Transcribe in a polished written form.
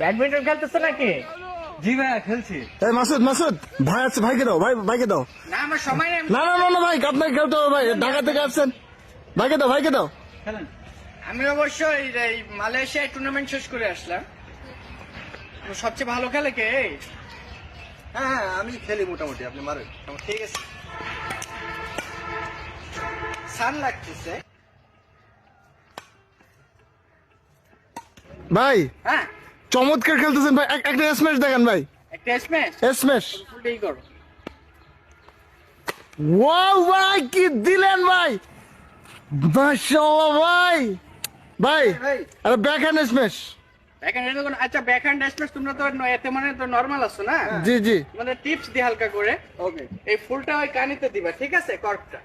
Badminton খেলতেছে নাকি? জি ভাইয়া খেলছি। এই মাসুদ মাসুদ ভাই আছে, ভাইকে দাও, ভাইকে দাও। না আমার সময় নেই। না না না না ভাই, আপনাকে খেলতে হবে ভাই, ঢাকা থেকে আসছেন। ভাইকে দাও। খেলেন। আমি অবশ্যই এই মালয়েশিয়ায় টুর্নামেন্ট শেষ করে আসলাম। তো সবচেয়ে ভালো খেলে কে? হ্যাঁ আমি খেলি মোটামুটি, আপনি মারেন। ঠিক আছে। সান লাগতেছে। ভাই হ্যাঁ চমৎকার খেলতেছেন ভাই, একটা স্ম্যাশ দেখেন ভাই, একটা স্ম্যাশ। স্ম্যাশ। ফুলটাই করো। ওয়াও ভাই কি দিলেন ভাই, মাশাআল্লাহ ভাই। ভাই আরে ব্যাকহ্যান্ড স্ম্যাশ। আচ্ছা ব্যাকহ্যান্ড স্ম্যাশ তোমরা তো এতে মানে তো নরমাল আছো না? জি জি। মানে টিপস দি হালকা করে। ওকে। এই ফুলটা ওই কানিতে দিবা, ঠিক আছে? কর্কটা